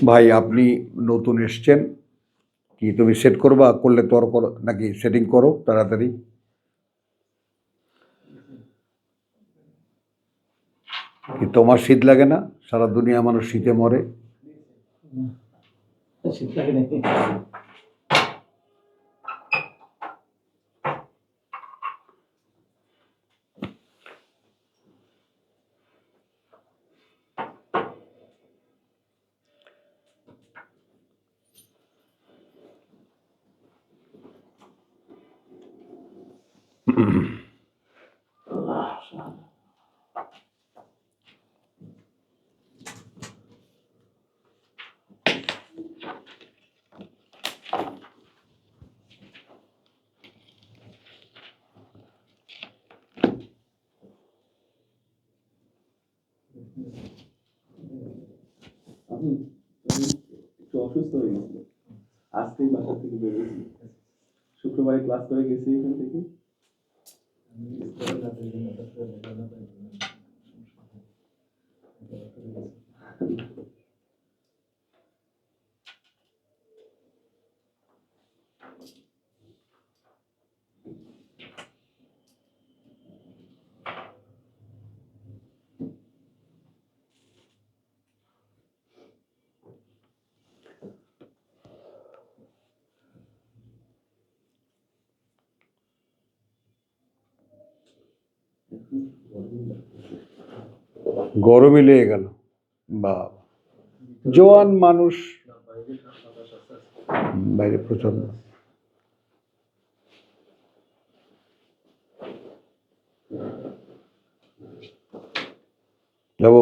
ভাই আপনি নতুন এসছেন, কি তুমি সেট করবা? করলে তোর করো নাকি সেটিং করো তাড়াতাড়ি। কি তোমার শীত লাগে না? সারা দুনিয়া মানুষ শীতে মরে। শীত লাগে নাকি? আমি একটু অসুস্থ হয়ে গেছিল, আজকেই বাসা থেকে বেরিয়েছি। শুক্রবারে ক্লাস করে গেছি এখান থেকে। গরমে লেগে গেল বা জোয়ান মানুষ, বাইরে প্রচন্ড। যাবো।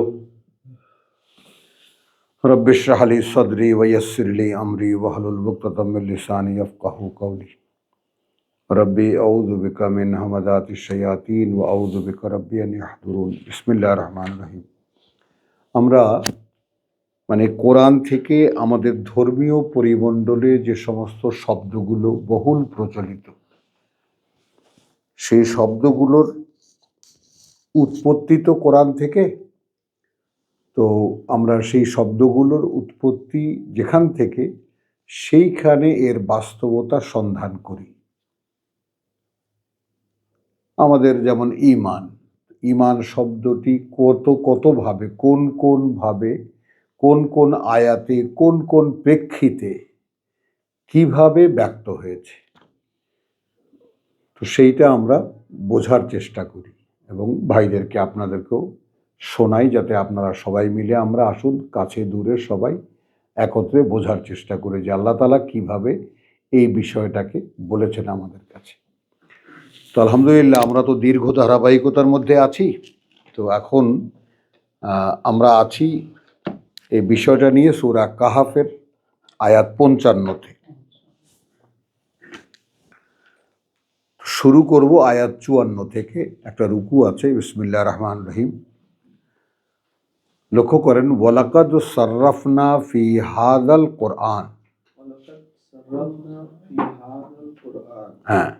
রব্বি ইশরাহ লি সাদরি ওয়া ইয়াসসির লি আমরি ওয়াহলুল উকদাতাম মিন লিসানি ইয়াফকাহু কওলি। রব্বি আউযু বিকা মিন হামাযাতিশ শায়াতিন ওয়া আউযু বিকা রব্বি আন ইয়াহদুরুন। বিসমিল্লাহির রহমানির রহিম। আমরা কোরআন থেকে আমাদের ধর্মীয় পরিমণ্ডলে যে সমস্ত শব্দগুলো বহুল প্রচলিত, সেই শব্দগুলোর উৎপত্তি তো কোরআন থেকে। তো আমরা সেই শব্দগুলোর উৎপত্তি যেখান থেকে, সেইখানে এর বাস্তবতা সন্ধান করি। আমাদের যেমন ঈমান, ঈমান শব্দটি কতভাবে, কোন কোন আয়াতে, কোন কোন প্রেক্ষিতে কিভাবে ব্যক্ত হয়েছে, তো সেইটা আমরা বোঝার চেষ্টা করি এবং ভাইদেরকে আপনাদেরকেও শোনাই, যাতে আপনারা সবাই মিলে আমরা আসুন, কাছে দূরে সবাই একত্রে বোঝার চেষ্টা করি যে আল্লাহ তাআলা কিভাবে এই বিষয়টাকে বলেছেন আমাদের কাছে। তো আলহামদুলিল্লাহ, আমরা তো দীর্ঘ ধারাবাহিকতার মধ্যে আছি। তো এখন আমরা আছি এই বিষয়টা নিয়ে সূরা কাহাফের আয়াত 55-তে। শুরু করব আয়াত 54 থেকে। একটা রুকু আছে, বিসমিল্লাহির রহমানির রহিম। লক্ষ্য করেন, ওয়ালাকাদ সাররাফনা ফি হাযাল কোরআন। হ্যাঁ,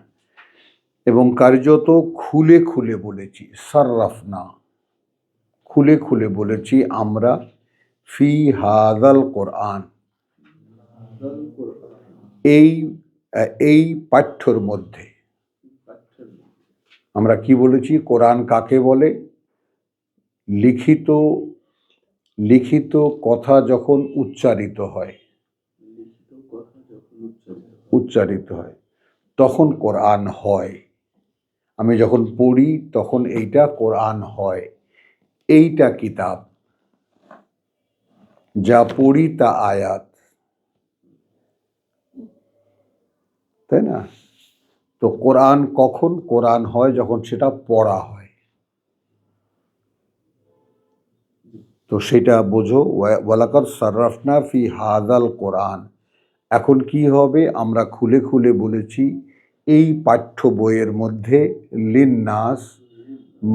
এবং কার্যত খুলে খুলে বলেছি, সাররাফনা খুলে খুলে বলেছি আমরা, ফি হাযাল কোরআন এই পাঠ্যর মধ্যে। আমরা কি বলেছি? কোরআন কাকে বলে? লিখিত কথা যখন উচ্চারিত হয় তখন কোরআন হয়। আমি যখন পড়ি তখন এইটা কোরআন হয়। এইটা কিতাব, যা পড়ি তা আয়াত, তাই না? তো কোরআন কখন কোরআন হয়? যখন সেটা পড়া হয়। তো সেটা বোঝো, ওয়ালাকাদ সাররাফনা ফি হাযাল কোরআন। এখন কি হবে? আমরা খুলে খুলে বলেছি এই পাঠ্য বইয়ের মধ্যে, লিন্নাস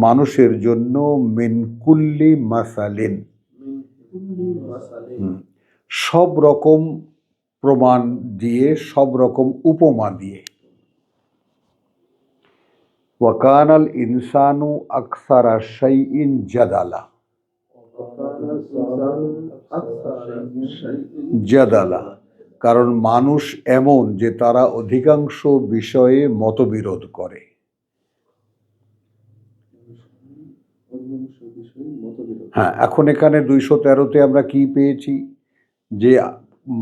মানুষের জন্য, মিন কুল্লি মাসালিন সব রকম প্রমাণ দিয়ে, সব রকম উপমা দিয়ে। ওয়াকানাল ইনসানু আকসারা শাইইন জাদালা। জাদালা, কারণ মানুষ এমন যে তারা অধিকাংশ বিষয়ে মতবিরোধ করে। হ্যাঁ, এখন এখানে 213-তে আমরা কি পেয়েছি? যে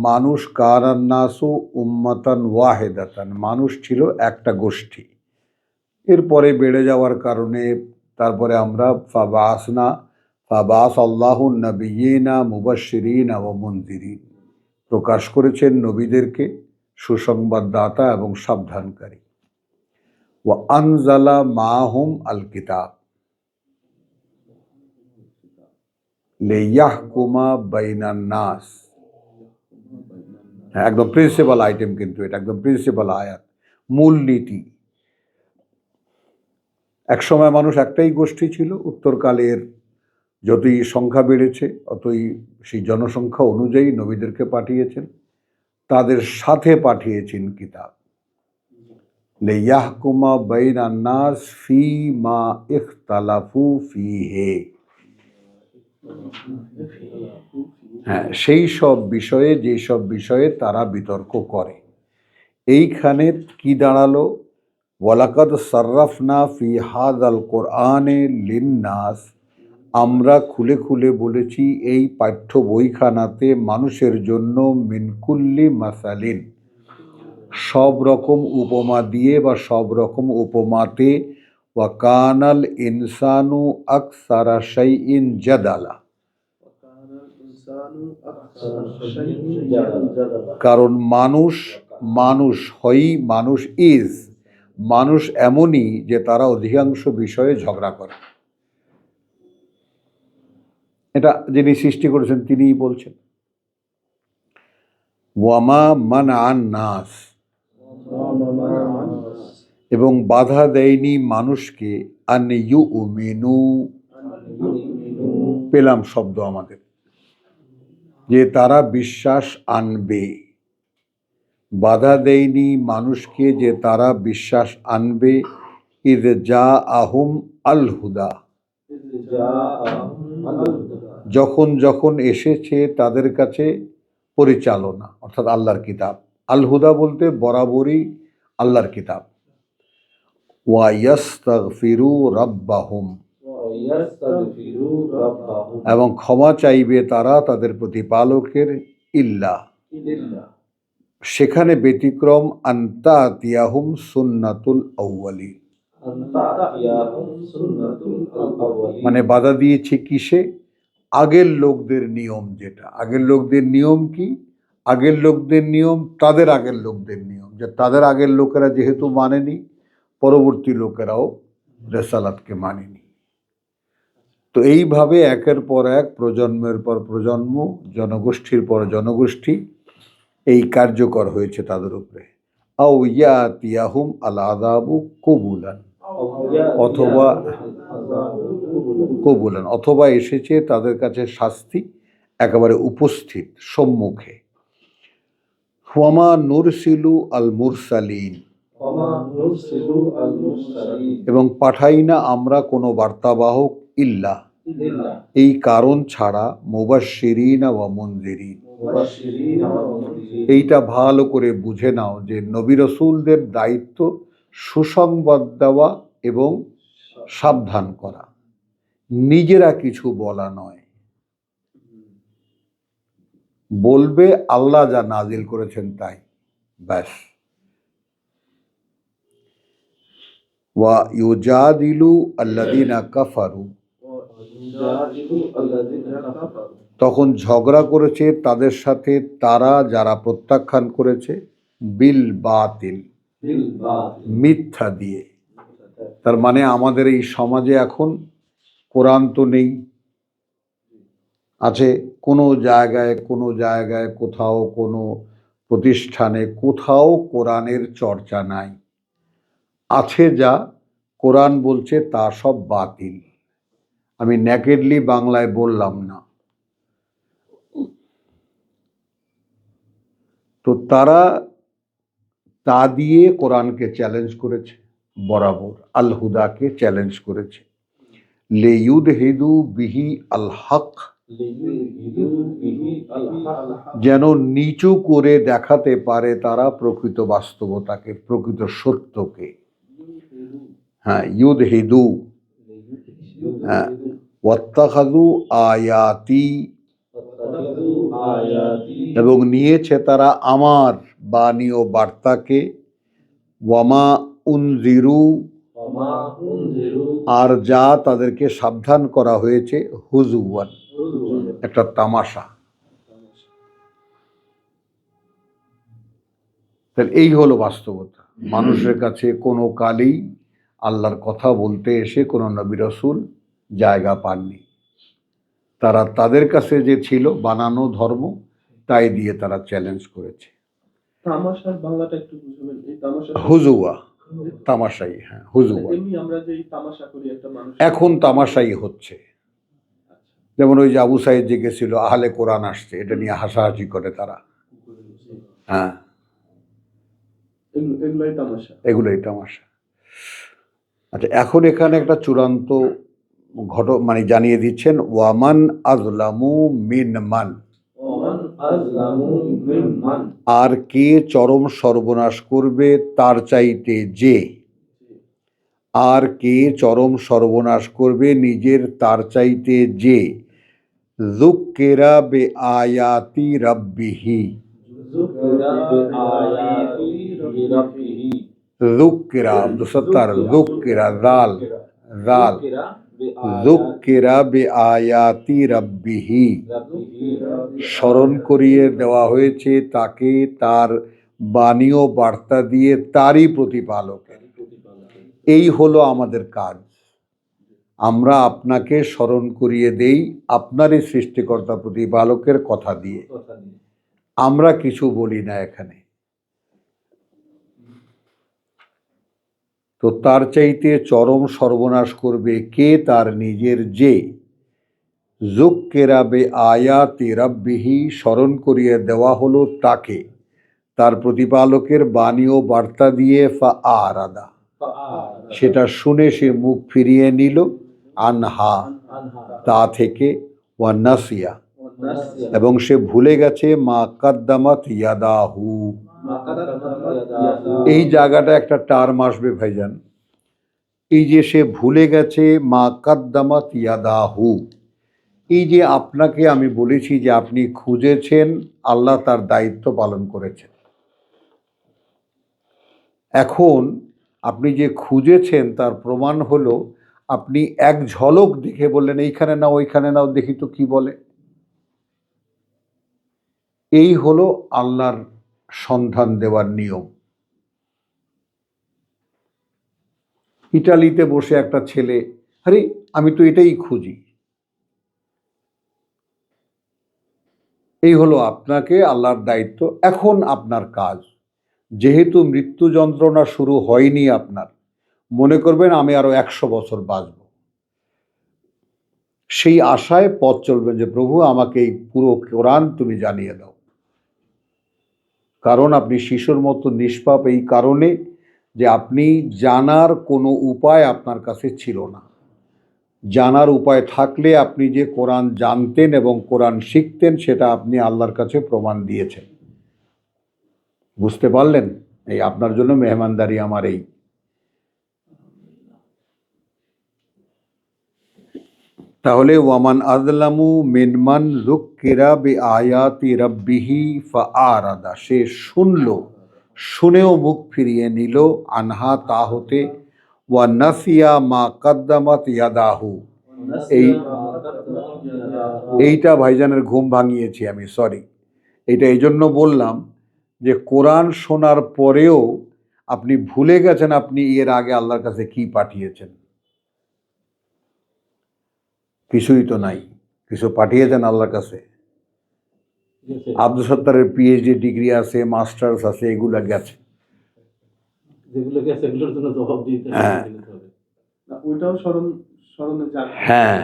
মানুষ কারান্নাসু উম্মাতান ওয়াহেদাতান, মানুষ ছিল একটা গোষ্ঠী। এরপরে বেড়ে যাওয়ার কারণে তারপরে আমরা ফাবাস আল্লাহু নবিয়িনা মুবাশশিরিনা ওয়া মুনযিরিন, প্রকাশ করেছেন নবীদেরকে সুসংবাদদাতা এবং সাবধানকারী। ওয়া আনজালা মাহুম আল কিতাব লিয়াহকুমা বাইনান নাস। হ্যাঁ, একদম প্রিন্সিপাল আইটেম, কিন্তু এটা একদম প্রিন্সিপাল আয়াত, মূল নীতি। একসময় মানুষ একটাই গোষ্ঠী ছিল, উত্তরকালের যতই সংখ্যা বেড়েছে অতই সেই জনসংখ্যা অনুযায়ী নবীদেরকে পাঠিয়েছেন, তাদের সাথে পাঠিয়েছেন কিতাব। লিয়াহকুমা বাইনান নাস ফীমা ইখতালাফু ফীহি, হ্যাঁ, সেই সব বিষয়ে, যেসব বিষয়ে তারা বিতর্ক করে। এইখানে কি দাঁড়ালো? ওয়ালাকাদ সাররাফনা ফি হাযাল কোরআনে লিন্নাস, আমরা খুলে খুলে বলেছি এই পাঠ্য বইখানাতে মানুষের জন্য মিনকুল্লি মাসালিন, সব রকম উপমা দিয়ে বা সব রকম উপমাতে। ওয়া কানাল ইনসানু আকসারা শাইইন জাদালা, কারণ মানুষ মানুষ এমনই যে তারা অধিকাংশ বিষয়ে ঝগড়া করে। এটা যিনি সৃষ্টি করেছেন তিনিই বলছেন। ওয়ামা মানআন নাস, এবং বাধা দেয়নি মানুষকে আন ইউমিনু, পেলাম শব্দ আমাদের, যে তারা বিশ্বাস আনবে। বাধা দেয়নি মানুষকে যে তারা বিশ্বাস আনবে। ইদ জা আহুম আল হুদা, যখন যখন এসেছে তাদের কাছে পরিচালনা, অর্থাৎ আল্লাহর কিতাব। আল হুদা বলতে বরাবরই আল্লাহর কিতাব। ওয়া ইয়াস্তাগফিরু রাব্বাহুম, এবং ক্ষমা চাইবে তারা তাদের প্রতিপালকের। ইল্লা, সেখানে ব্যতিক্রম, আনতাতিয়াহুম সুন্নাতুল আউয়ালিন, মানে বাধা দিয়েছে কিসে? আগের লোকদের নিয়ম। যেটা আগের লোকদের নিয়ম কি? আগের লোকদের নিয়ম তাদের আগের লোকদের নিয়ম, যে তাদের আগের লোকেরা যেহেতু মানেনি, পরবর্তী লোকেরাও রেসালাতকে মানেনি। তো এইভাবে একের পর এক, প্রজন্মের পর প্রজন্ম, জনগোষ্ঠীর পর জনগোষ্ঠী এই কার্যকর হয়েছে তাদের উপরে। আও ইয়াতিয়াহুম আল আযাবু কুবুলান, অথবা এসেছে তাদের কাছে শাস্তি একেবারে উপস্থিত, সম্মুখে। ওয়ামা নুরসিলু আল মুরসালিন, এবং পাঠাই না আমরা কোনো বার্তাবাহক ইল্লা, এই কারণ ছাড়া, মুবাশশিরিনা ওয়া মুনযিরিন। এইটা ভালো করে বুঝে নাও যে নবী রাসূলদের দায়িত্ব সুসংবাদ দেওয়া এবং সাবধান করা, নিজেরা কিছু বলা নয়। বলবে আল্লাহ যা নাজিল করেছেন তাই, ব্যাস। ওয়া ইউজাদিলু আল্লাযিনা কাফারু, তখন ঝগড়া করেছে তাদের সাথে তারা যারা প্রত্যাখ্যান করেছে, বিল বাতিল, মিথ্যা দিয়ে। তার মানে আমাদের এই সমাজে এখন কোরআন তো নেই, আছে কোনো জায়গায় কোথাও কোনো প্রতিষ্ঠানে কোথাও কোরআনের চর্চা নাই। আছে যা কোরআন বলছে তা সব বাতিল। আমি নেকেডলি বাংলায় বললাম না। তো তারা তা দিয়ে কোরআনকে চ্যালেঞ্জ করেছে। বরাবর আল হুদাকে চ্যালেঞ্জ করেছে। লিইউদহিদু বিহি আল হক, যেন নিচু করে দেখাতে পারে তারা প্রকৃত বাস্তবতাকে, প্রকৃত সত্যকে। হ্যাঁ, ইউদহিদু, হ্যাঁ, ওয়াত্তাখাযু আয়াতি, এবং নিয়েছে তারা আমার বাণী ও বার্তাকে, ওয়ামা উনজিরু, আর যা তাদেরকে সাবধান করা হয়েছে, হুজুওয়ান, একটা তামাশা। তাহলে এই হলো বাস্তবতা। মানুষের কাছে কোনো কালেই আল্লাহর কথা বলতে এসে কোনো নবী রাসূল জায়গা পাননি। তারা তাদের কাছে যে ছিল বানানো ধর্ম, তাই দিয়ে তারা চ্যালেঞ্জ করেছে। তামাশার বাংলাটা একটু বুঝবেন? এই তামাশা হুজুয়া, তামাশাই। হ্যাঁ, হুজুয়া। এমনি আমরা যে তামাশা করি একটা মানুষ, এখন তামাশাই হচ্ছে। যেমন ওই যে আবু সাইদ যে গেছিল, আহলে কোরআন আসছে, এটা নিয়ে হাসাহাসি করে তারা। হ্যাঁ, এগুলোই তামাশা। এগুলোই তামাশা। আচ্ছা, এখন এখানে একটা চূড়ান্ত মানে জানিয়ে দিচ্ছেন, ওয়ামান আযলামু মিনমান, আর কে চরম সর্বনাশ করবে তার চাইতে যে, আর কে চরম সর্বনাশ করবে নিজের তার চাইতে যে, যুক্কিরা বে আয়াতি রাব্বিহি, যুক্কিরা, আব্দুস সাত্তার, যুক্কিরা, জাল, জাল, যুক্কিরা বে আয়াতি রাব্বিহি, স্মরণ করিয়ে দেওয়া হয়েছে তাকে তার বাণী ও বার্তা দিয়ে তারই প্রতিপালকের। এই হলো আমাদের কাজ। আমরা আপনাকে স্মরণ করিয়ে দেই আপনারই সৃষ্টিকর্তা প্রতিপালকের কথা দিয়ে। আমরা কিছু বলি না এখানে। তো তার চাইতে চরম সর্বনাশ করবে কে, তার নিজের যে, যুক্কিরা বে আয়াতি রাব্বিহি, স্মরণ করিয়ে দেওয়া হলো তাকে তার প্রতিপালকের বাণী ও বার্তা দিয়ে, ফাআরাদা, সেটা শুনে সে মুখ ফিরিয়ে নিল, আনহা, তা থেকে, ওয়া নাসিয়া, এবং সে ভুলে গেছে, মা কাদ্দামাত ইয়াদাহু। এই জায়গাটা একটা টার্ম আসবে ভাইজান, এই যে সে ভুলে গেছে মা কাদ্দামাত ইয়াদাহু, এই যে আপনাকে আমি বলেছি যে আপনি খুঁজেছেন, আল্লাহ তার দায়িত্ব পালন করেছেন। এখন আপনি যে খুঁজেছেন তার প্রমাণ হলো আপনি এক ঝলক দেখে বললেন এইখানে নাও, ওইখানে নাও, দেখি তো কি বলে। এই হলো আল্লাহর সন্ধান দেওয়ার নিয়ম। ইটালিতে বসে একটা ছেলে, আরে আমি তো এটাই খুঁজি। এই হলো আপনাকে আল্লাহর দায়িত্ব। এখন আপনার কাজ, যেহেতু মৃত্যু যন্ত্রণা শুরু হয়নি আপনার, মনে করবেন আমি আরো 100 বছর বাঁচব, সেই আশায় পথ চলবেন যে প্রভু আমাকে এই পুরো কোরআন তুমি জানিয়ে দাও। কারণ আপনি শিশুর মতো নিষ্পাপ এই কারণে যে আপনি জানার কোনো উপায় আপনার কাছে ছিল না। জানার উপায় থাকলে আপনি যে কোরআন জানতেন এবং কোরআন শিখতেন, সেটা আপনি আল্লাহর কাছে প্রমাণ দিয়েছেন। বুঝতে পারলেন? এই আপনার জন্য মেহমানদারি আমার এই। তাহলে ওয়ামান আযলামু মিনমান যুক্কিরা বিআয়াতি রাব্বিহি ফাআরাদা, সে শুনল, শুনেও মুখ ফিরিয়ে নিল, আনহা, তা হতে, ওয়া নাসিয়া মা কাদ্দামাত ইয়াদাহু। এইটা ভাইজানের ঘুম ভাঙিয়েছি আমি, সরি। এটা এই জন্য বললাম যে কোরআন শোনার পরেও আপনি ভুলে গেছেন আপনি এর আগে আল্লাহর কাছে কি পাঠিয়েছেন। কিছুই তো নাই। কিছু পাঠিয়েছেন আল্লাহর কাছে? আব্দুস সাত্তারের পিএইচডি ডিগ্রি আছে, মাস্টার্স আছে, এগুলা গেছে। হ্যাঁ, হ্যাঁ,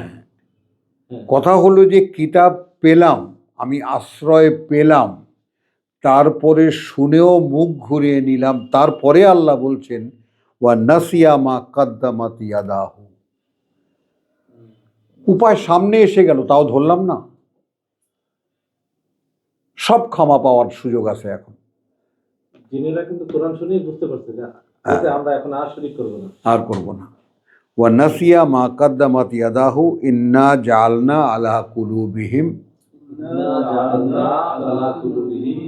কথা হলো যে কিতাব পেলাম, আমি আশ্রয় পেলাম, তারপরে শুনেও মুখ ঘুরিয়ে নিলাম। তারপরে আল্লাহ বলছেন, ওয়া নাসিয়া মা কাদ্দামাত ইয়াদাহু। উপায় সামনে এসে গেল, তাও ধরলাম না। সব ক্ষমা পাওয়ার সুযোগ আছে এখন। জিনেরা কিন্তু কোরআন শুনেই বুঝতে পারছে যে এতে আমরা এখন আর শরীক করব না, আর করব না। ওয়া নাসিয়া মা কাদ্দামাত ইয়াদাহু ইন্না জাআলনা আলা কুলুবিহিম,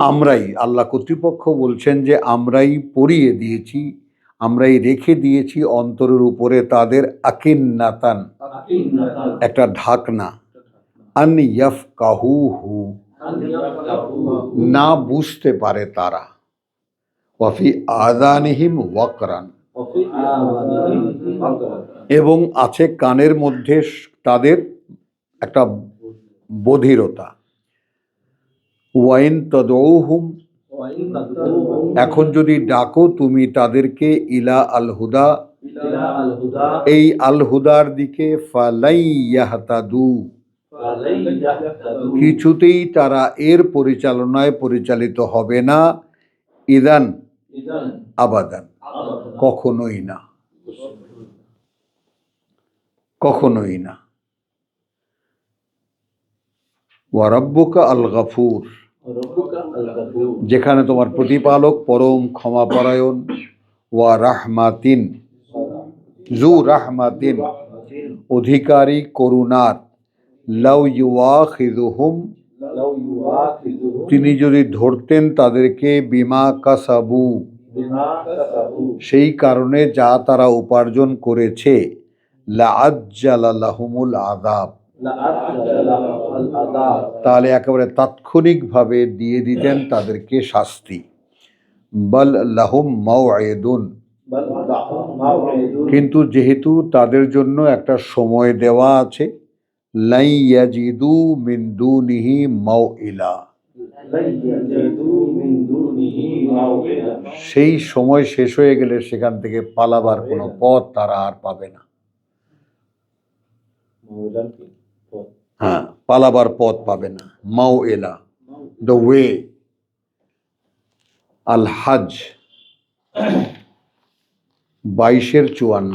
আমরাই, আল্লাহ কর্তৃপক্ষ বলছেন যে আমরাই পরিয়ে দিয়েছি, আমরাই রেখে দিয়েছি অন্তরের উপরে তাদের আকিন্নাতান, একটা ঢাকনা, আন ইয়াফকাহুহু, না বুঝতে পারে তারা, ওয়াফি আযানিহিম ওয়াকরান, এবং আছে কানের মধ্যে তাদের একটা বধিরতা। ওয়াইন তাদউহুম, এখন যদি ডাকো তুমি তাদেরকে ইলা আল হুদা, এই আল হুদার দিকে, ফালাই ইয়াহতাদু, কিছুতেই তারা এর পরিচালনায় পরিচালিত হবে না, ইদান, আবাদান, কখনোই না, কখনোই না। ওয়া রাব্বুকা আল গাফুর, যেখানে তোমার প্রতিপালক পরম ক্ষমাপরায়ণ, ওয়া রাহমাতিন, জু রাহমাতিন, অধিকারী করুণার, লাউ ইউআখিযুহুম, তিনি যদি ধরতেন তাদেরকে, বিমা কাসাবু, সেই কারণে যা তারা উপার্জন করেছে, লাআজ্জালা লাহুমুল আযাব, তাহলে একেবারে তাৎক্ষণিকভাবে দিয়ে দিতেন তাদেরকে শাস্তি। বাল লাহুম মাউঈদুন, কিন্তু যেহেতু তাদের জন্য একটা সময় দেওয়া আছে, লাই ইয়াজিদু মিন দুনিহি মাউইলা, সেই সময় শেষ হয়ে গেলে সেখান থেকে পালাবার কোনো পথ তারা আর পাবে না। হ্যাঁ, পালাবার পথ পাবে না। মাউইলা, দ্য ওয়ে। আল হজ 22-54।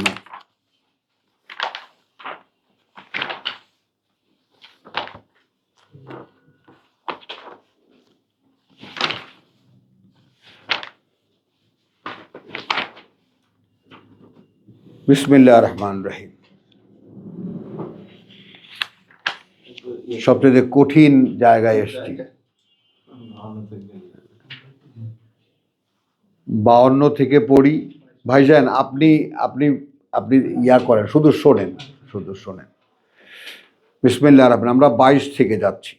বিসমিল্লাহির রহমানির রহিম। সবচেয়ে কঠিন জায়গায় এসছি। 52 থেকে পড়ি। ভাইজান আপনি আপনি আপনি ইয়া করেন, শুধু শোনেন, শুধু শোনেন। বিসমিল্লাহির রহমানির রহিম। আমরা 22 থেকে যাচ্ছি।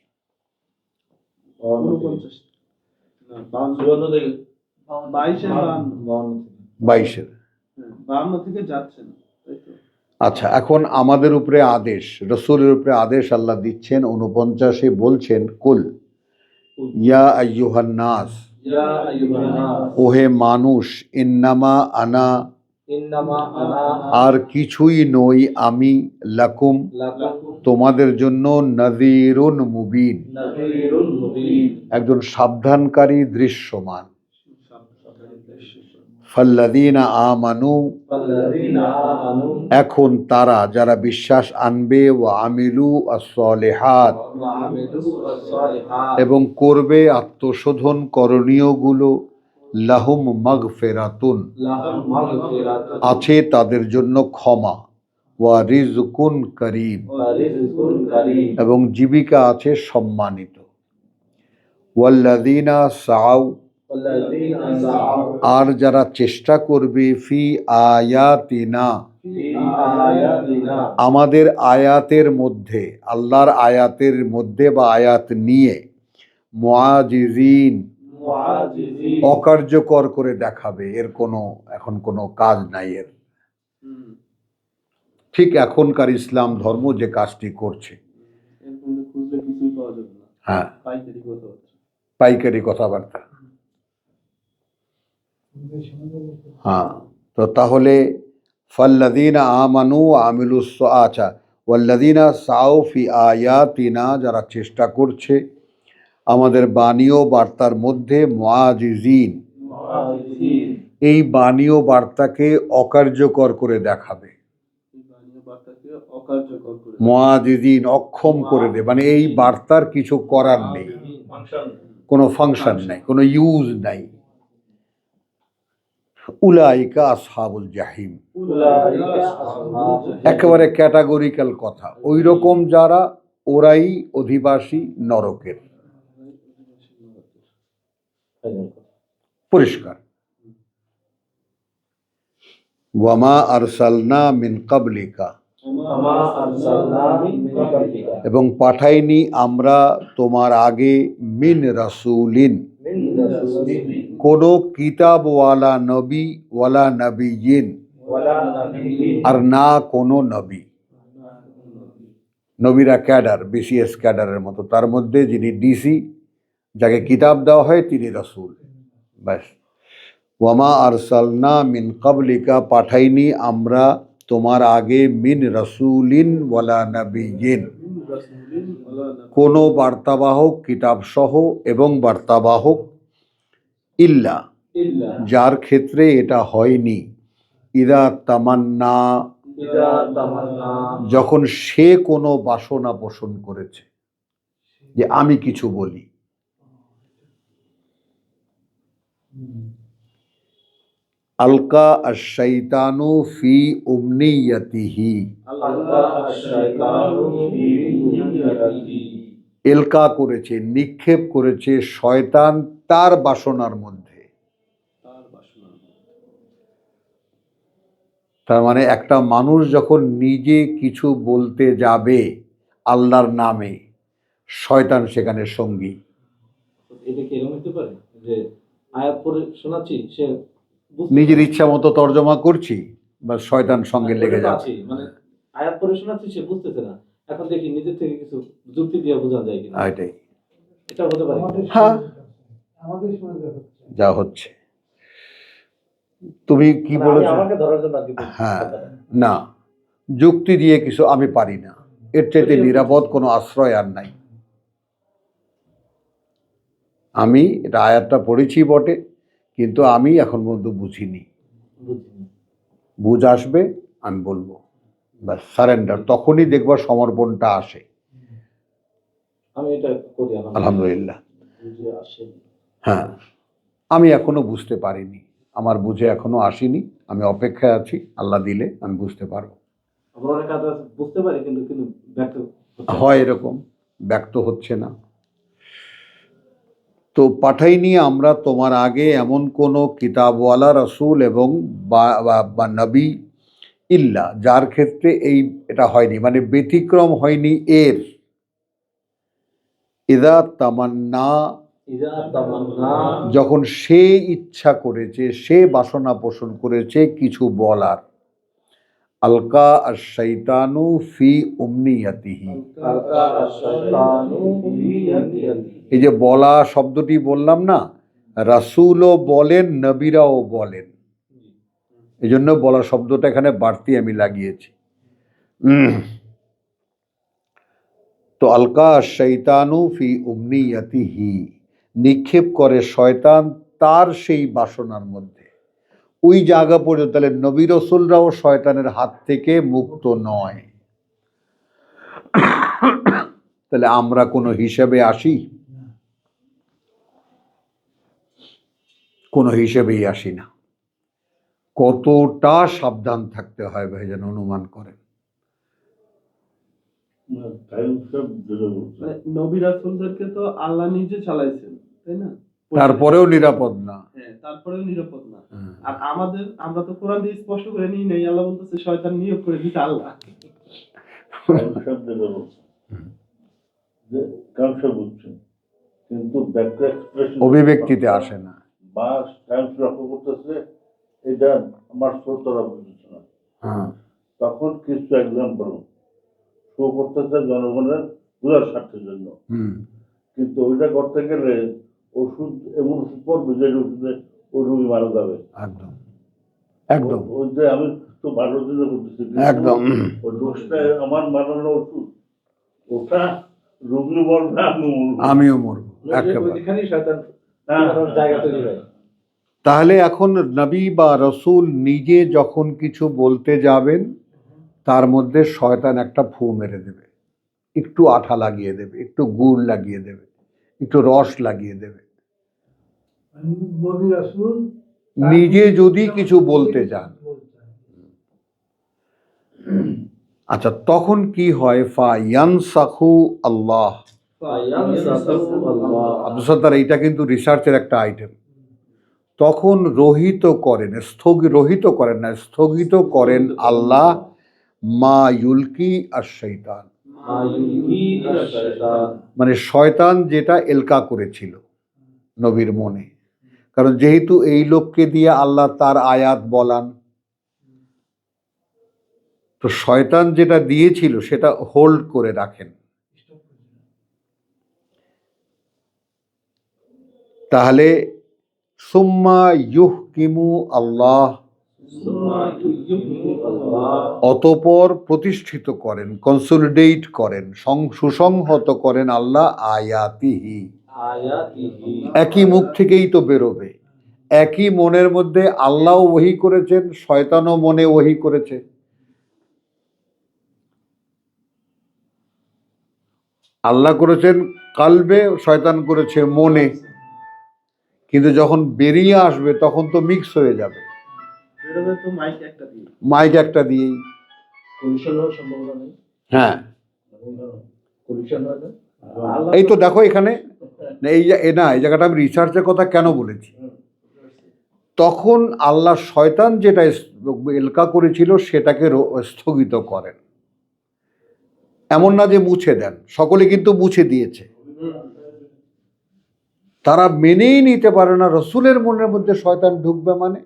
22-এর থেকে যাচ্ছেন। আচ্ছা, এখন আমাদের উপরে আদেশ, রসুলের উপরে আদেশ আল্লাহ দিচ্ছেন। 49-এ বলছেন, কুল ইয়া আইয়ুহান নাস, ওহে মানুষ, ইন্নামা আনা, আর কিছুই নই আমি, লাকুম, তোমাদের জন্য, নাযীরুন মুবিন, একজন সাবধানকারী দৃশ্যমান। ফাল্লাযীনা আমানু, এখন তারা যারা বিশ্বাস আনবে, ওয়া আমিলু আস-সালিহাত, এবং করবে আত্মশোধন করণীয়গুলো, লাহুম মাগফিরাতুন, আছে তাদের জন্য ক্ষমা, ওয়া রিজকুন কারীম, এবং জীবিকা আছে সম্মানিত। ওয়াল্লাযীনা সাআউ, আর যারা চেষ্টা করবে, ফি আয়াতিনা, আমাদের আয়াতের মধ্যে, আল্লাহর আয়াতের মধ্যে বা আয়াত নিয়ে, মুআজিজিন, অকার্যকর করে দেখাবে, এর কোনো এখন কোনো কাজ নাই এর। ঠিক এখনকার ইসলাম ধর্ম যে কাজটি করছে। হ্যাঁ, পাইকারি কথাবার্তা। হ্যাঁ, তো তাহলে ফাল্লাযীনা আমানু ওয়া আমিলুস, আচ্ছা, ওয়াল্লাযীনা সাউ ফি আয়াতিনা, যারা চেষ্টা করছে আমাদের বাণী ও বার্তার মধ্যে, মুআজিজিন, এই বাণী ও বার্তাকে অকার্যকর করে দেখাবে, এই বাণী বার্তাকে অকার্যকর করে মুআজিজিন অক্ষম করে দেবে, মানে এই বার্তার কিছু করার নেই, ফাংশন কোনো ফাংশন নাই, কোনো ইউজ নাই। উলাইকা আসহাবুল জাহিম, একেবারে ক্যাটাগরিক্যাল কথা, ওই রকম যারা ওরাই অধিবাসী নরকের। পরিষ্কার। ওয়ামা আরসালনা মিন কাবলিকা, এবং পাঠাইনি আমরা তোমার আগে মিন রাসূলিন, কোনো কিতাবওয়ালা নবী ওয়ালা নবিয়িন, আর না কোনো নবী। নবীরা ক্যাডার, বিসিএস ক্যাডারের মতো, তার মধ্যে যিনি ডিসি, যাকে কিতাব দেওয়া হয় তিনি রাসূল, ব্যাস। ওয়ামা আরসালনা মিন কাবলিকা, পাঠাইনি আমরা তোমার আগে মিন রাসূলিন ওয়ালা নবিয়িন, কোনো বার্তাবাহক কিতাব সহ এবং বার্তাবাহক, ইল্লা, যার ক্ষেত্রে এটা হয়নি, ইদা তামান্না, যখন সে কোনো বাসনা পোষণ করেছে যে আমি কিছু বলি। আলকা আশ-শাইতানু ফি উমনিয়াতিহি, এলকা করেছে, নিক্ষেপ করেছে শয়তান তার বাসনার মধ্যে। তার বাসনা। তার মানে একটা মানুষ যখন নিজে কিছু বলতে যাবে আল্লাহর নামে, শয়তান সেখানে সঙ্গী। এটা কি এরকম হতে পারে যে আয়াত পড়ে শোনাচ্ছি, সে নিজের ইচ্ছা মতো তর্জমা করছি, বা শয়তান সঙ্গে লেগে যাচ্ছে। মানে আয়াত পড়ে শোনাচ্ছি, সে বুঝতেছে না, এখন দেখি নিজের থেকে কিছু যুক্তি দিয়ে বোঝানো যায় কিনা। এটাই, এটা হতে পারে। হ্যাঁ, যা হচ্ছে। তুমি কি মানে বলেছো? আমাকে ধরার জন্য আর কি বলছি। হ্যাঁ, না, যুক্তি দিয়ে কিছু আমি পারি না, এর চাইতে নিরাপদ কোনো আশ্রয় আর নাই। আমি এটা আয়াতটা পড়েছি বটে, কিন্তু আমি এখন পর্যন্ত বুঝিনি। বুঝিনি। বুঝ আসবে, আমি বলবো, ব্যাস, সারেন্ডার। তখনই দেখবা সমর্পণটা আসে। আমি এটা করি আলহামদুলিল্লাহ। বুঝে আসে। হ্যাঁ, আমি এখনো বুঝতে পারিনি, আমার বুঝে এখনো আসেনি, আমি অপেক্ষায় আছি, আল্লাহ দিলে আমি বুঝতে পারবো। আমরা অনেক কাজ আছে বুঝতে পারি, কিন্তু কিন্তু ব্যক্ত হচ্ছে না। হয় এরকম, ব্যক্ত হচ্ছে না। তো পাঠাইনি আমরা তোমার আগে এমন কোনো কিতাবওয়ালা রাসূল এবং বা নবী, ইল্লা, যার ক্ষেত্রে এটা হয়নি, মানে ব্যতিক্রম হয়নি এর। ইদা তামান্না, যখন সে ইচ্ছা করেছে, সে বাসনা পোষণ করেছে কিছু বলার। আলকা আশ-শাইতানু ফি উমনিয়াতিহি, এই যে বলা শব্দটি বললাম না, রাসূলও বলেন, নবীরাও বলেন, এই জন্য বলা শব্দটা এখানে বাড়তি আমি লাগিয়েছি। তো আলকা আশ-শাইতানু ফি উমনিয়াতিহি, নিক্ষেপ করে শয়তান তার সেই বাসনার মধ্যে। ওই জায়গা পর্যন্ত তাহলে নবী রাসূলরাও শয়তানের হাত থেকে মুক্ত নয়। তাহলে আমরা কোনো হিসেবে আসি? কোনো হিসেবেই আসি না। কতটা সাবধান থাকতে হয় ভাইজান, অনুমান করেন। মানে নবী রাসূলদেরকে তো আল্লাহ নিজে চালাইছেন, তাই না? তারপরেও নিরাপদ না। হ্যাঁ, তারপরেও নিরাপদ না। আর আমরা তো কোরআন দিয়ে স্পষ্ট করে নিই নাই, আল্লাহ বলতেছে শয়তান নিয়োগ করে দিতে আল্লাহ। কিন্তু অভিব্যক্তিতে আসে না। বা টাইমস লক্ষ্য করতেছে এটা আমার শ্রোতারা বুঝতেছে না, তখন কিছু এক্সাম্পল শো করতেছে জনগণের বোঝার স্বার্থের জন্য। কিন্তু ওইটা করতে গেলে ওষুধ, এমন ওষুধ পড়বে যে ওষুধে ওই রোগী মারা যাবে। একদম একদম, ওই যে আমি তো ভালো জন্য করতেছি, একদম। ওই ডোজটা আমার মারানো ওষুধ, ওটা রোগী মরবে, আমিও মরবো। আমিও মরবো, একেবারে। ওইখানেই শয়তান জায়গা তৈরি হয়। তাহলে এখন নবী বা রসুল নিজে যখন কিছু বলতে যাবেন তার মধ্যে শয়তান একটা ফু মেরে দেবে, একটু আঠা লাগিয়ে দেবে, একটু গুড় লাগিয়ে দেবে, একটু রস লাগিয়ে দেবে। নবী রাসূল নিজে যদি কিছু বলতে যান, আচ্ছা তখন কি হয়? ফায়ানসাখু আল্লাহ। আব্দুল সত্তার, এইটা কিন্তু রিসার্চের একটা আইটেম। তখন রহিত করেন না, স্থগিত করেন আল্লাহ মা ইউলকি আর শয়তান, মানে শয়তান যেটা এলকা করেছিল নবীর মনে। কারণ যেহেতু এই লোককে দিয়ে আল্লাহ তার আয়াত বলান, তো শয়তান যেটা দিয়েছিল সেটা হোল্ড করে রাখেন। তাহলে সুম্মা ইউহকিমু আল্লাহ, অতঃপর প্রতিষ্ঠিত করেন, কনসলিডেট করেন, সুসংহত করেন আল্লাহ আয়াতিহি। একই মুখ থেকেই তো বেরোবে, একই মনের মধ্যে আল্লাহও ওহী করেছেন, শয়তানও মনে ওহী করেছে। আল্লাহ করেছেন কালবে, শয়তান করেছে মনে, কিন্তু যখন বেরিয়ে আসবে তখন তো মিক্স হয়ে যাবে। মাইক একটা দিয়েই হ্যাঁ, এই তো দেখো এখানে এই জায়গাটা আমি রিসার্চের কথা কেন বলেছি। তখন আল্লাহ শয়তান যেটা এলকা করেছিল সেটাকে স্থগিত করেন। এমন না যে মুছে দেন, সকলে কিন্তু মুছে দিয়েছে। তারা মেনেই নিতে পারে না রসুলের মনের মধ্যে শয়তান ঢুকবে, মানে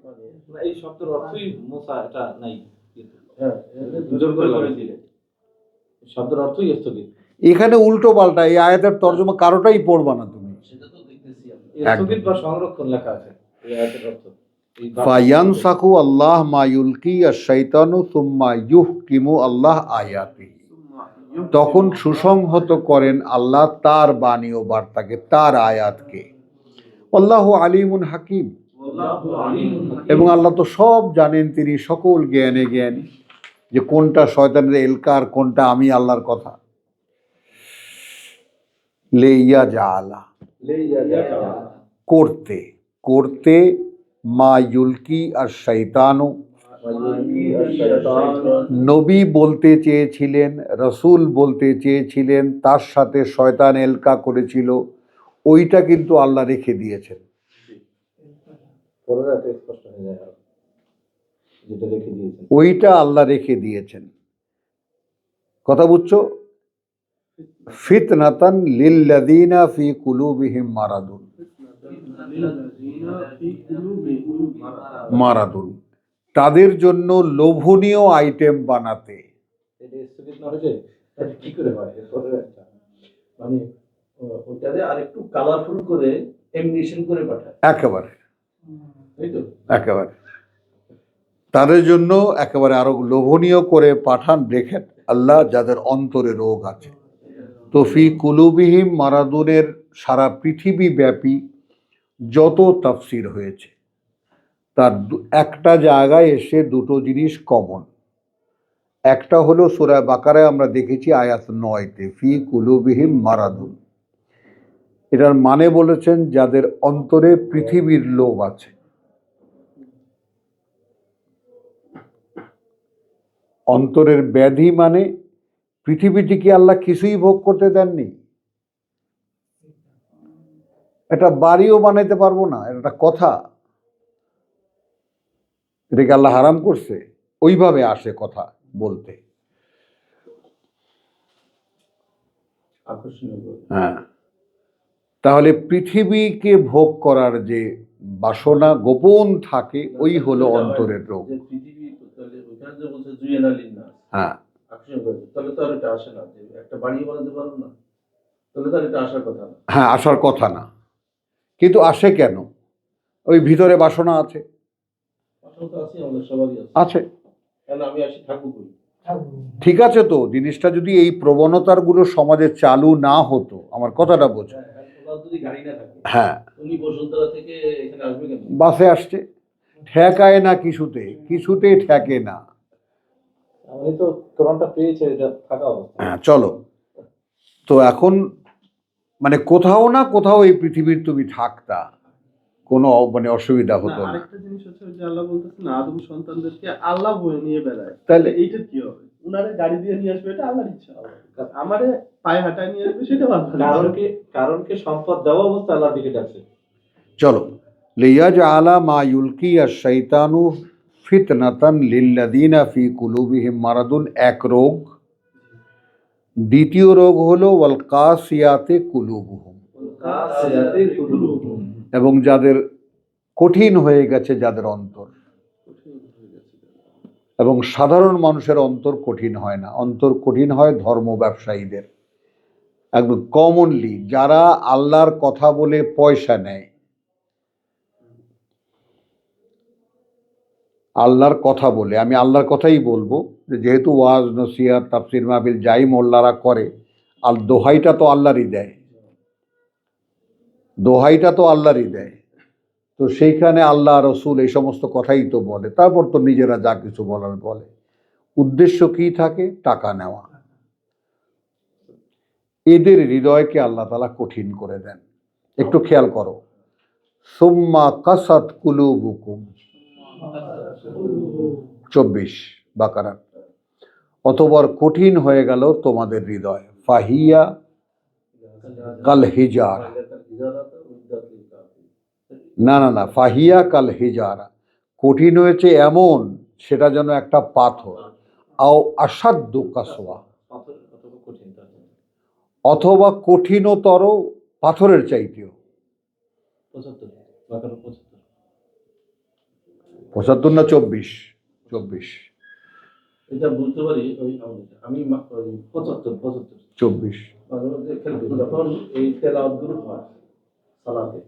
এই শব্দের অর্থই মোসা, এটা নাই, শব্দের অর্থই স্থগিত। এখানে উল্টো পাল্টা, এই আয়াতের তর্জমা কারোটাই পড়বা না তুমি। স্থগিত বা সংরক্ষণ লেখা আছে এই আয়াতের অর্থ। ফায়ানসাখু আল্লাহ মা ইউলকি আশ-শাইতানু সুম্মা ইউহকিমু আল্লাহ আয়াতিহি। তখন সুসংহত করেন আল্লাহ তার বাণী ও বার্তাকে, তার আয়াতকে। আল্লাহু আলিমুন হাকিম, এবং আল্লাহ তো সব জানেন, তিনি সকল জ্ঞানে জ্ঞানী, যে কোনটা শয়তানের এলকার, কোনটা আমি আল্লাহর কথা। লেইয়া জালা, করতে করতে, মা ইউলকি আর শয়তানু, নবী বলতে চেয়েছিলেন, রসুল বলতে চেয়েছিলেন, তার সাথে শয়তান এলকা করেছিল, ওইটা কিন্তু আল্লাহ রেখে দিয়েছেন। ওইটা আল্লাহ রেখে দিয়েছেন, কথা বুঝছো? ফিতনাতান লিল্লাযীনা ফি কুলুবিহিম মারাদুন, মারাদুন, তাদের জন্য লোভনীয় আইটেম বানাতে। মানে ওটারে আরেকটু কালারফুল করে এমনিশন করে পাঠায়, একেবারে তাই তো? একেবারে তাদের জন্য একেবারে আরো লোভনীয় করে পাঠান রেখে আল্লাহ, যাদের অন্তরে রোগ আছে। তো ফি কুলুবিহিম মারাদুনের সারা পৃথিবী ব্যাপী যত তাফসির হয়েছে, তার একটা জায়গায় এসে দুটো জিনিস কমন। একটা হলো সূরা বাকারায় আমরা দেখেছি আয়াত 9-তে, ফি কুলুবিহিম মারাদুন। এটার মানে বলেছেন যাদের অন্তরে পৃথিবীর লোভ আছে। অন্তরের ব্যাধি মানে পৃথিবীটিকে আল্লাহ কিছুই ভোগ করতে দেননি। একটা বাড়িও বানাইতে পারবো না, এটা কথা। এটাকে আল্লাহ হারাম করছে, ওইভাবে আসে কথা বলতে। হ্যাঁ, তাহলে পৃথিবীকে ভোগ করার যে বাসনা গোপন থাকে, ওই হলো অন্তরের রোগ। হ্যাঁ, তাহলে তো আর এটা আসে না, যে একটা বাড়ি বানাতে পারো না, তাহলে তো আর এটা আসার কথা না। হ্যাঁ, আসার কথা না, কিন্তু আসে কেন? ওই ভিতরে বাসনা আছে, আছে। আমি আসি থাকবো। ঠিক আছে, তো জিনিসটা যদি এই প্রবণতাগুলো সমাজে চালু না হতো, আমার কথাটা বোঝো, যদি গাড়ি না থাকে হ্যাঁ, উনি বসুন্ধরা থেকে এখানে আসবে কেন? বাসে আসছে, ঠেকায় না কিছুতেই ঠেকে না। আমি তো কোরআনটা পেয়েছে, এটা থাকা অবস্থা। হ্যাঁ, চলো তো এখন মানে কোথাও না কোথাও এই পৃথিবীর তুমি থাকতা, কোনো মানে অসুবিধা না, হতো না। আরেকটা জিনিস হচ্ছে ওই যে আল্লাহ বলতেছেন না, আদম সন্তানদেরকে আল্লাহ বয়ে নিয়ে বেড়ায়, তাহলে এইটা কি হবে? উনারে গাড়ি দিয়ে নিয়ে আসবে, এটা আল্লাহর ইচ্ছা। আমারে পায়ে হাঁটায় নিয়ে আসবে, সেটা আল্লাহর ইচ্ছা। কারণকে সম্পদ দেওয়া অবস্থা আল্লাহর দিকে ডাকছে। চলো, লিয়াজআলা মা ইউলকি আশ-শাইতানু ফিতনাতান লিল্লাযিনা ফি কুলুবিহিম মারাদুন, এক রোগ। দ্বিতীয় রোগ হলো ওয়াল কাসিয়াতে কুলুবুহুম, কাসিয়াতে কুলুবুহুম। এবং যাদের কঠিন হয়ে গেছে যাদের অন্তর। এবং সাধারণ মানুষের অন্তর কঠিন হয় না, অন্তর কঠিন হয় ধর্ম ব্যবসায়ীদের। একদম কমনলি যারা আল্লাহর কথা বলে পয়সা নেয়, আল্লাহর কথা বলে, আমি আল্লাহর কথাই বলবো, যে যেহেতু ওয়াজ নসিহত তাফসির মাহফিল যাই মোল্লারা করে, আর দোহাইটা তো আল্লাহরই দেয়, দোহাইটা তো আল্লাহরই দেয়। তো সেইখানে আল্লাহ রসুল এই সমস্ত কথাই তো বলে, তারপর তো নিজেরা যা কিছু বলার বলে। উদ্দেশ্য কি থাকে? টাকা নেওয়া। এদের হৃদয়কে আল্লাহ তাআলা কঠিন করে দেন। একটু খেয়াল করো, সুম্মা কাসাত কুলুবুকুম 24 বাকারা, অতঃপর কঠিন হয়ে গেল তোমাদের হৃদয়, ফাহিয়া কাল হিজারা, না, ফাহিয়া কাল হিজারা, কঠিন হয়েছে এমন সেটা যেন একটা পাথর, আও আসাদ্দু কাসওয়া, পাথর অথবা কঠিন তার। অথবা কঠিনতর পাথরের চাইতেও। 75 বাকারা 75। 75 না 24? এটা বুঝতে পারি ওই আমি ওই 75 24। মাঝে মধ্যে খেয়াল করি, যখন এই তেলাওয়াতগুলো হয় সালাতে,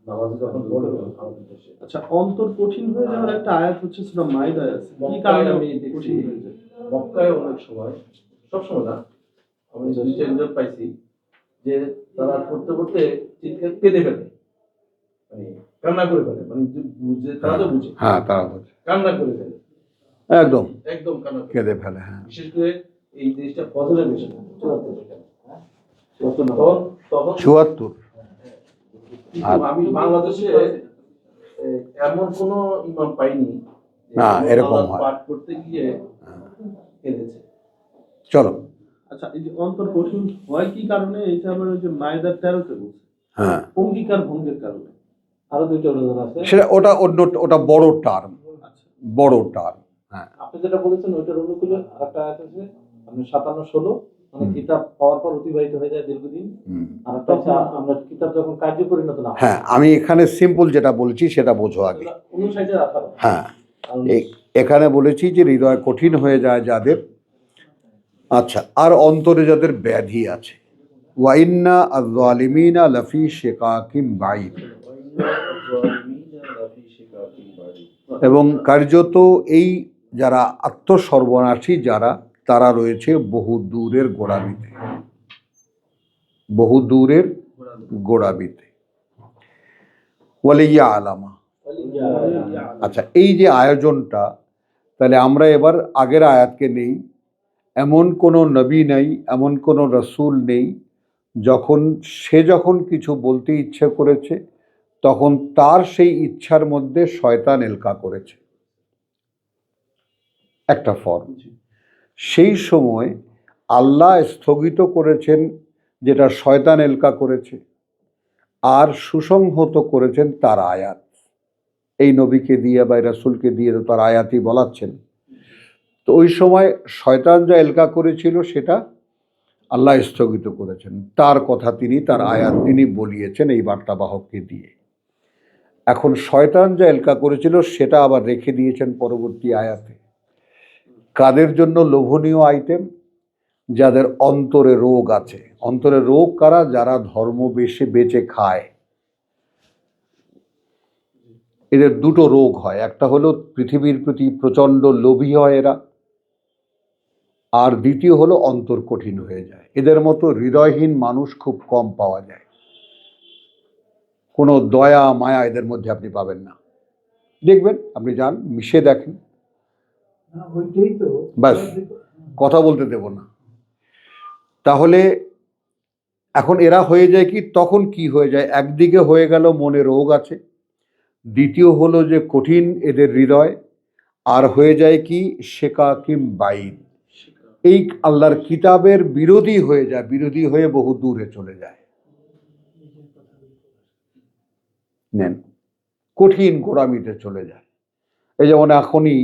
নামাজে যখন পড়ে আমাদের দেশে, আচ্ছা, অন্তর কঠিন হয়ে যাওয়ার একটা আয়াত হচ্ছে সূরা মাইদায় আছে, কি মক্কায় কারণে আমি কঠিন দেখছি, হয়ে যায়? মক্কায় অনেক সময়, সবসময় না, আমি স্ট্রেঞ্জার পাইছি যে তারা পড়তে পড়তে চিৎকার কেঁদে ফেলে, মানে কান্না করে ফেলে, মানে যে বুঝে তারা তো বুঝে, হ্যাঁ, তারা বলছে কান্না করে ফেলে, একদম একদম কান্না করে কেঁদে ফেলে। হ্যাঁ, বিশেষ করে এই জিনিসটা ফজরের বেশি 74 তখন 74। কিন্তু আমি বাংলাদেশে এমন কোন ইমাম পাইনি যে না, এরকম আল্লাহ হয়। পাঠ করতে গিয়ে কেঁদেছে। চলো, আচ্ছা, এই যে অন্তর কঠিন হয় কি কারণে, এটা আবার ওই যে মাইদার 13-তে বলছে, হ্যাঁ, অঙ্গীকার ভঙ্গের কারণে। আরো দুইটা উদাহরণ আছে। সেটা ওটা বড় টার্ম, আচ্ছা, বড় টার্ম। হ্যাঁ, আপনি যেটা বলেছেন ওইটার অনুকূলে আরেকটা আয়াত আছে, আপনি 57-16, মানে কিতাব পাওয়ার পর অতিবাহিত হয়ে যায় দীর্ঘদিন। হুম। আর একটা হচ্ছে আমরা কিতাব যখন কার্য পরিণত না হয়। হ্যাঁ, আমি এখানে সিম্পল যেটা বলেছি সেটা বোঝো আগে। 59-18। হ্যাঁ, এখানে বলেছি যে হৃদয় কঠিন হয়ে যায় যাদের। আচ্ছা, আর অন্তরে যাদের ব্যাধি আছে, ওয়াইন্না আয-যালিমিনা লাফি শিকাকিম বাইদ, এবং কার্যত এই যারা আত্মসর্বনাশী যারা, তারা রয়েছে বহু দূরের গোড়ামিতে, বহু দূরের গোড়ামিতে। ওয়ালিয়া আলামা। আচ্ছা, এই যে আয়োজনটা, তাহলে আমরা এবার আগের আয়াতকে নেই, এমন কোনো নবী নেই, এমন কোনো রসুল নেই যখন কিছু বলতে ইচ্ছে করেছে তখন তার সেই ইচ্ছার মধ্যে শয়তান এলকা করেছে একটা ফর্ম। সেই সময় আল্লাহ স্থগিত করেছেন যেটা শয়তান এলকা করেছে, আর সুসংহত করেছেন তার আয়াত। এই নবীকে দিয়ে বা রাসূলকে দিয়ে তো তার আয়াতই বলাচ্ছেন। তো ওই সময় শয়তান যা এলকা করেছিল সেটা আল্লাহ স্থগিত করেছেন, তার কথা তিনি, তার আয়াত তিনি বলিয়েছেন এই বার্তাবাহককে দিয়ে। এখন শয়তান যা এলকা করেছিল সেটা আবার রেখে দিয়েছেন পরবর্তী আয়াতে। কাদের জন্য লোভনীয় আইটেম? যাদের অন্তরে রোগ আছে। অন্তরে রোগ কারা? যারা ধর্ম বেচে খায়। এদের দুটো রোগ হয়, একটা হলো পৃথিবীর প্রতি প্রচণ্ড লোভী হয় এরা, আর দ্বিতীয় হলো অন্তর কঠিন হয়ে যায়। এদের মতো হৃদয়হীন মানুষ খুব কম পাওয়া যায়। কোনো দয়া মায়া এদের মধ্যে আপনি পাবেন না। দেখবেন, আপনি যান, মিশে দেখেন, ব্যাস, কথা বলতে দেব না। তাহলে এখন এরা হয়ে যায় কি, তখন কি হয়ে যায়, একদিকে হয়ে গেল মনে রোগ আছে, দ্বিতীয় হলো যে কঠিন এদের হৃদয়, আর হয়ে যায় কি শেকাকিম বাইন, এই আল্লাহর কিতাবের বিরোধী হয়ে যায়, বিরোধী হয়ে বহু দূরে চলে যায়। নেন, কঠিন গোড়ামিতে চলে যায়। এই যেমন এখনই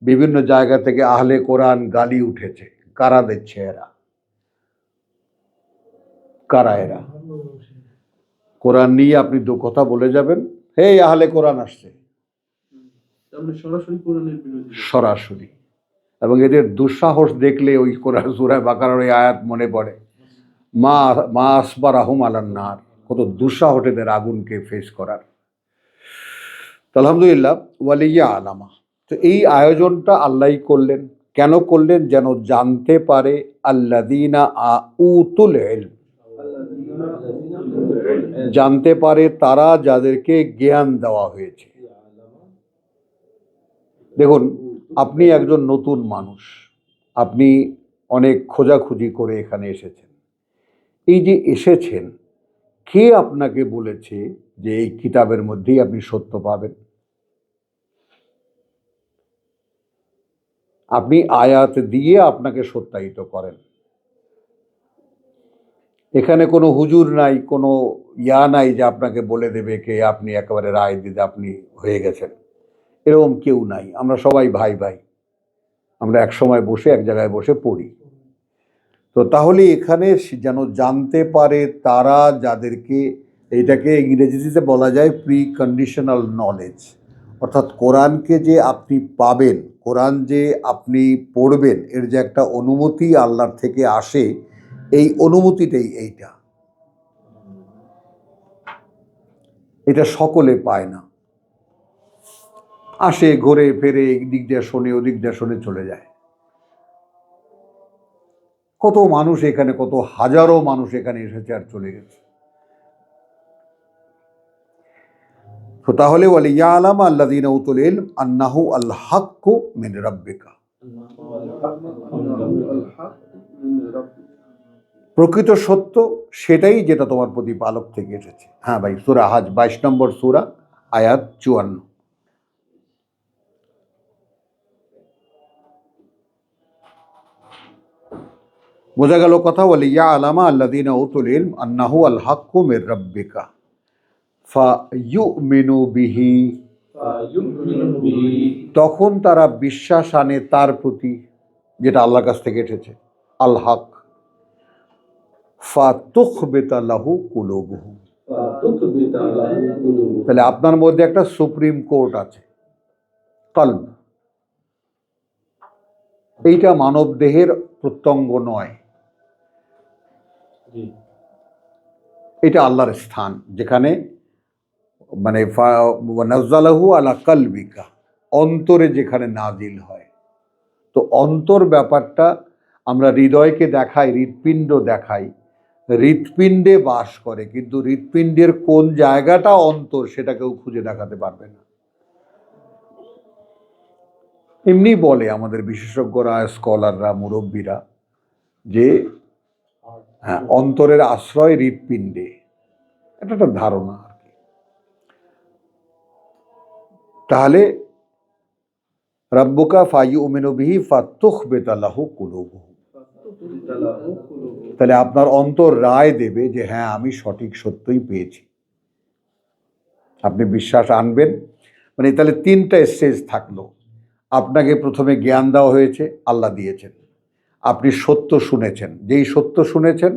বিভিন্ন জায়গা থেকে আহলে কোরআন গালি উঠেছে। কারা দিচ্ছে এরা? কারা এরা? কোরআন নিয়ে আপনি দু কথা বলে যাবেন, হে আহলে কোরআন আসছে, আমরা সরাসরি কোরআনের বিরোধী। সরাসরি। এবং এদের দুঃসাহস দেখলে ওই কোরআন সূরা বাকারার ওই আয়াত মনে পড়ে, মা আসবারাহুম আলান নার, কত দুঃসাহস এদের আগুনকে ফেস করার। তো আলহামদুলিল্লাহ, ওয়ালিয়া আলামা। তো এই আয়োজনটা আল্লাহই করলেন। কেন করলেন? যেন জানতে পারে আল্লাযীনা উতুল ইলম, জানতে পারে তারা যাদেরকে জ্ঞান দেওয়া হয়েছে। দেখুন, আপনি একজন নতুন মানুষ, আপনি অনেক খোঁজাখুঁজি করে এখানে এসেছেন। এই যে এসেছেন, কে আপনাকে বলেছে যে এই কিতাবের মধ্যেই আপনি সত্য পাবেন? আপনি আয়াত দিয়ে আপনাকে সত্যায়িত করেন। এখানে কোনো হুজুর নাই, কোনো নাই যে আপনাকে বলে দেবে কে আপনি একেবারে রায় দিতে আপনি হয়ে গেছেন, এরকম কেউ নাই। আমরা সবাই ভাই ভাই, আমরা এক সময় বসে এক জায়গায় বসে পড়ি। তো তাহলে এখানে যেন জানতে পারে তারা যাদেরকে, এইটাকে ইংরেজিতে বলা যায় প্রি কন্ডিশনাল নলেজ, অর্থাৎ কোরআনকে যে আপনি পাবেন, কোরআন যে আপনি পড়বেন, এর যে একটা অনুমতি আল্লাহর থেকে আসে, এই অনুমতিটাই এইটা, এটা সকলে পায় না। আসে, ঘুরে ফেরে, এদিক দিয়ে শোনে, ওদিক দিয়ে শোনে, চলে যায়। কত মানুষ এখানে, কত হাজারো মানুষ এখানে এসেছে আর চলে গেছে। তো তাহলে ওয়ালিয়া আলামা আল্লাযীনা উতুল ইলম আন্নাহু আল হাক্কু মিন রাব্বিকা, প্রকৃত সত্য সেটাই যেটা তোমার প্রতিপালক থেকে এসেছে। হ্যাঁ ভাই, সূরা হাজ 22 নম্বর সূরা, আয়াত 54। বোঝা গেল কথা? ওয়ালিয়া আলামা আল্লাযীনা উতুল ইলম আন্নাহু আল হাক্কু মির রাব্বিকা ফায়ুমিনু বিহি, তখন তারা বিশ্বাস আনে তার প্রতি যেটা আল্লাহর কাছ থেকে এসেছে, আল হক। ফাতুখবিতা লাহু কুলুবুহুম, তাহলে আপনার মধ্যে একটা সুপ্রিম কোর্ট আছে, কলব। এইটা মানব দেহের প্রত্যঙ্গ নয়, এটা আল্লাহর স্থান, যেখানে মানে নাযালাহু আলা কলবিকা, অন্তরে যেখানে নাজিল হয়। তো অন্তর ব্যাপারটা আমরা হৃদয়কে দেখাই, হৃৎপিণ্ড দেখাই, হৃৎপিণ্ডে বাস করে, কিন্তু হৃৎপিণ্ডের কোন জায়গাটা অন্তর সেটা কেউ খুঁজে দেখাতে পারবে না। এমনি বলে আমাদের বিশেষজ্ঞরা, স্কলাররা, মুরব্বীরা, যে হ্যাঁ, অন্তরের আশ্রয় হৃৎপিণ্ডে, এটা একটা ধারণা আর কি। তাহলে রাব্বুকা ফায়ুমিনু বিহি ফাতুখবিতা লাহু কুলুবুহুম, তাহলে আপনার অন্তর রায় দেবে যে হ্যাঁ, আমি সঠিক সত্যই পেয়েছি। আপনি বিশ্বাস আনবেন। মানে তাহলে তিনটা স্টেজ থাকলো। আপনাকে প্রথমে জ্ঞান দেওয়া হয়েছে, আল্লাহ দিয়েছেন। আপনি সত্য শুনেছেন, যেই সত্য শুনেছেন,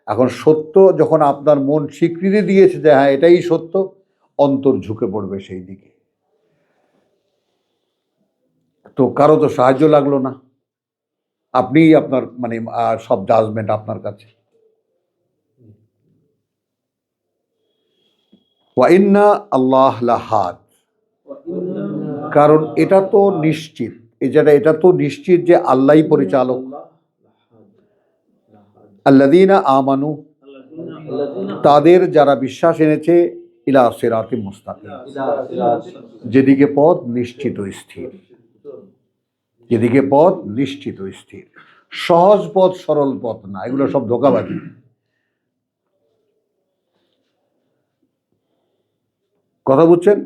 এখন সত্য যখন আপনার মন স্বীকৃতি দিয়েছে যে হ্যাঁ এটাই সত্য, অন্তর ঝুঁকে পড়বে সেই দিকে। তো কারো তো সাহায্য লাগলো না, আপনিই আপনার মানে সব জাজমেন্ট আপনার কাছে। ওয়া ইন্না আল্লাহ লাহাদ, কারণ এটা তো নিশ্চিত, এটা তো নিশ্চিত যে আল্লাহই পরিচালক। আল্লাযীনা আমানু, তাদের যারা বিশ্বাস এনেছে, ইলা সিরাতিম মুস্তাকিম, ইলা যেদিকে পথ নিশ্চিত স্থির, যেদিকে পথ নিশ্চিত স্থির। সহজ পথ সরল পথ না, এগুলো সব ধোঁকাবাজি। কথা বুঝছেন?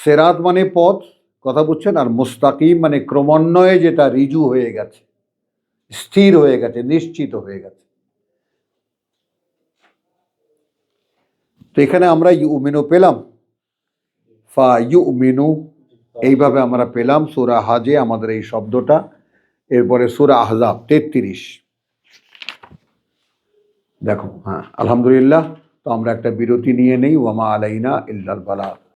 সেরাত মানে পথ, কথা বুঝছেন, আর মুস্তাকিম মানে ক্রমান্বয়ে যেটা রিজু হয়ে গেছে, স্থির হয়ে গেছে, নিশ্চিত হয়ে গেছে। তো এখানে আমরা ইউমিনু পেলাম, ফা ইউমিনু, এইভাবে আমরা পেলাম সূরা হাজে আমাদের এই শব্দটা। এরপরে সূরা আহজাব 33। দেখো, হ্যাঁ, আলহামদুলিল্লাহ। তো আমরা একটা বিরতি নিয়ে নেই। ওয়ামা আলাইনা ইল্লাল বালাগ।